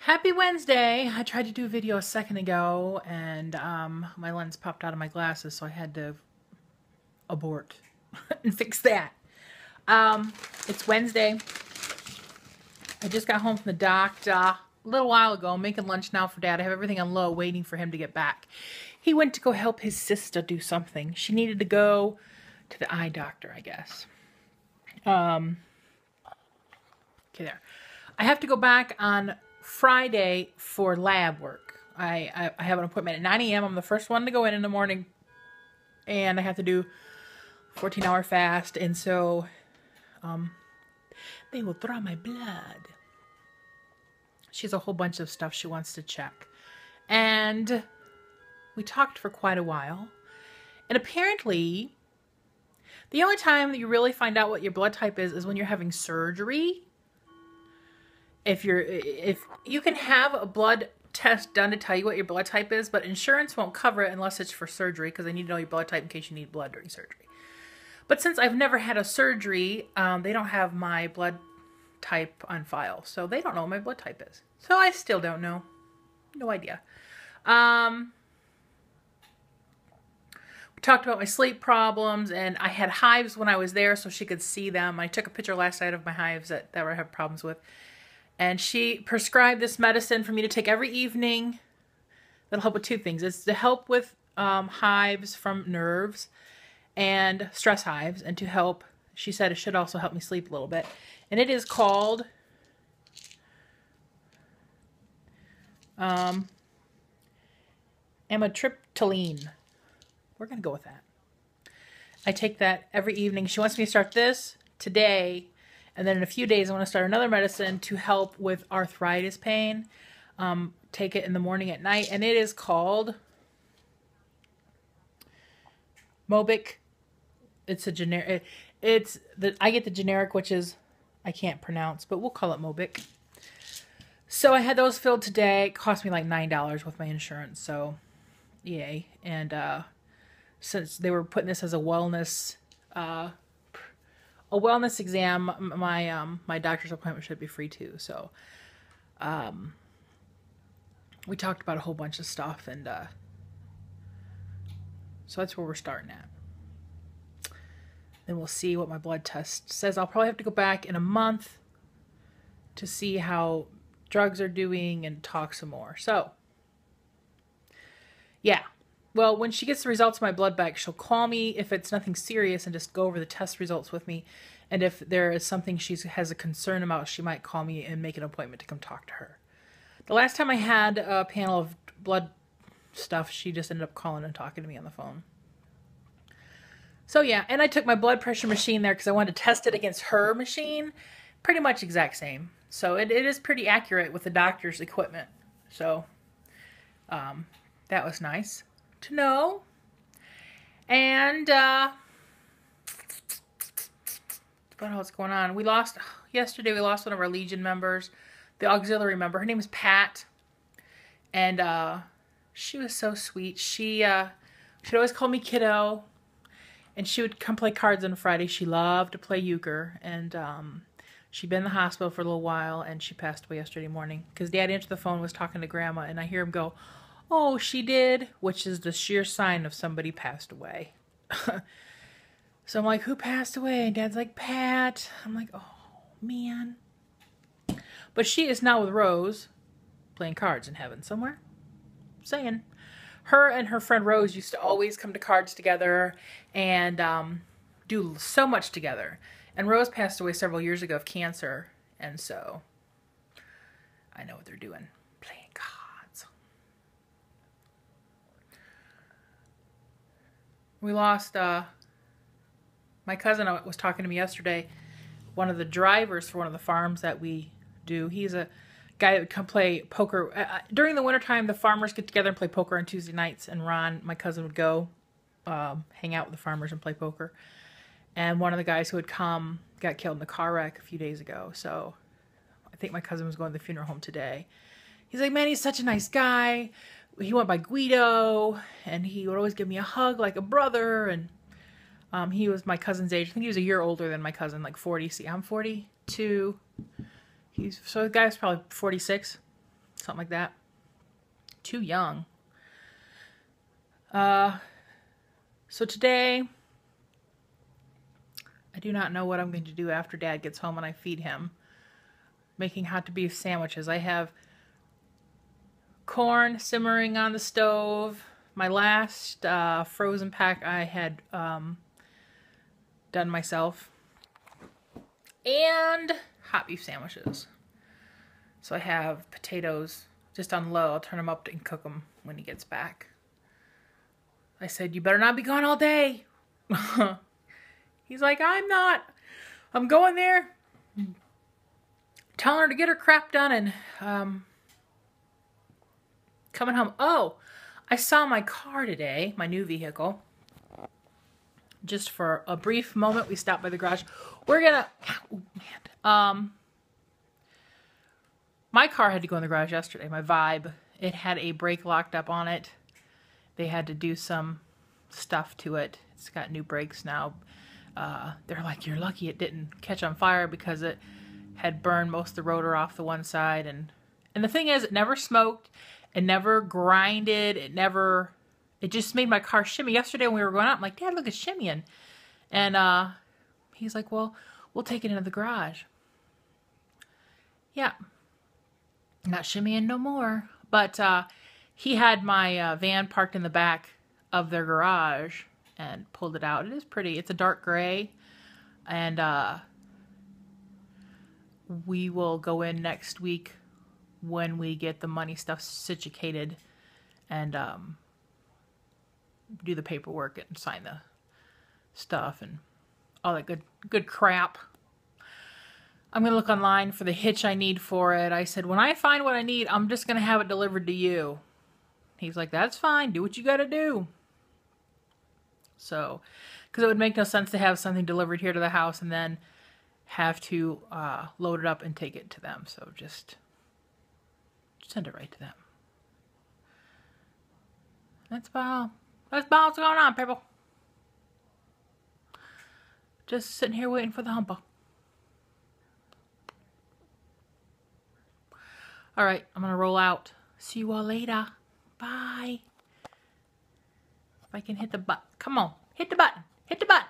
Happy Wednesday! I tried to do a video a second ago and my lens popped out of my glasses, so I had to abort and fix that. It's Wednesday. I just got home from the doctor a little while ago. I'm making lunch now for Dad. I have everything on low waiting for him to get back. He went to go help his sister do something. She needed to go to the eye doctor, I guess. Okay, there. I have to go back on Friday for lab work. I have an appointment at 9 a.m. I'm the first one to go in the morning, and I have to do 14-hour fast, and so they will draw my blood. She has a whole bunch of stuff she wants to check, and we talked for quite a while, and apparently the only time that you really find out what your blood type is when you're having surgery. If you can have a blood test done to tell you what your blood type is, but insurance won't cover it unless it's for surgery, because they need to know your blood type in case you need blood during surgery. But since I've never had a surgery, they don't have my blood type on file, so they don't know what my blood type is. So I still don't know. No idea. We talked about my sleep problems, and I had hives when I was there so she could see them. I took a picture last night of my hives that I have problems with. And she prescribed this medicine for me to take every evening. That'll help with two things. It's to help with hives from nerves and stress hives. And to help, she said it should also help me sleep a little bit. And it is called amitriptyline. We're going to go with that. I take that every evening. She wants me to start this today. And then in a few days, I want to start another medicine to help with arthritis pain. Take it in the morning, at night. And it is called Mobic. It's a generic. I get the generic, which is, I can't pronounce, but we'll call it Mobic. So I had those filled today. It cost me like $9 with my insurance. So yay. And since they were putting this as a wellness exam, my doctor's appointment should be free too. So we talked about a whole bunch of stuff, and so that's where we're starting at. Then we'll see what my blood test says. I'll probably have to go back in a month to see how drugs are doing and talk some more. So yeah. Well, when she gets the results of my blood back, she'll call me if it's nothing serious and just go over the test results with me. And if there is something she has a concern about, she might call me and make an appointment to come talk to her. The last time I had a panel of blood stuff, she just ended up calling and talking to me on the phone. So yeah, and I took my blood pressure machine there because I wanted to test it against her machine. Pretty much exact same. So it is pretty accurate with the doctor's equipment. So that was nice to know. And what else is going on? Yesterday we lost one of our Legion members, the auxiliary member. Her name is Pat, and she was so sweet. She'd always call me kiddo, and she would come play cards on Friday. She loved to play euchre, and she'd been in the hospital for a little while, and she passed away yesterday morning because Dad answered the phone, was talking to Grandma, and I hear him go, "Oh, she did," which is the sheer sign of somebody passed away. So I'm like, "Who passed away?" And Dad's like, "Pat." I'm like, "Oh, man." But she is now with Rose, playing cards in heaven somewhere. Saying. Her and her friend Rose used to always come to cards together and do so much together. And Rose passed away several years ago of cancer. And so I know what they're doing. Playing cards. We lost... my cousin was talking to me yesterday. One of the drivers for one of the farms that we do, he's a guy that would come play poker. During the wintertime, the farmers get together and play poker on Tuesday nights, and Ron, my cousin, would go hang out with the farmers and play poker. And one of the guys who had come got killed in a car wreck a few days ago. So I think my cousin was going to the funeral home today. He's like, "Man, he's such a nice guy. He went by Guido, and he would always give me a hug like a brother." And he was my cousin's age. I think he was a year older than my cousin, like 40. See, I'm 42. So the guy's probably 46. something like that. Too young. So today, I do not know what I'm going to do after Dad gets home and I feed him. Making hot to beef sandwiches. I have corn simmering on the stove. My last frozen pack I had done myself. And hot beef sandwiches. So I have potatoes just on low. I'll turn them up and cook them when he gets back. I said, you better not be gone all day. He's like, I'm not. I'm going there. Telling her to get her crap done and coming home. Oh, I saw my car today, my new vehicle. Just for a brief moment, we stopped by the garage. We're gonna, oh man. My car had to go in the garage yesterday, my Vibe. It had a brake locked up on it. They had to do some stuff to it. It's got new brakes now. They're like, you're lucky it didn't catch on fire because it had burned most of the rotor off the one side. And the thing is, it never smoked. It never grinded. It just made my car shimmy. Yesterday when we were going out, I'm like, Dad, look, it's shimmying. And he's like, well, we'll take it into the garage. Yeah. Not shimmying no more. But he had my van parked in the back of their garage and pulled it out. It is pretty. It's a dark gray. And we will go in next week when we get the money stuff situated and do the paperwork and sign the stuff and all that good crap. I'm going to look online for the hitch I need for it. I said, when I find what I need, I'm just going to have it delivered to you. He's like, that's fine. Do what you got to do. So, because it would make no sense to have something delivered here to the house and then have to load it up and take it to them. So just send it right to them. That's about what's going on, people. Just sitting here waiting for the humper. All right, I'm going to roll out. See you all later. Bye. If I can hit the button. Come on, hit the button. Hit the button.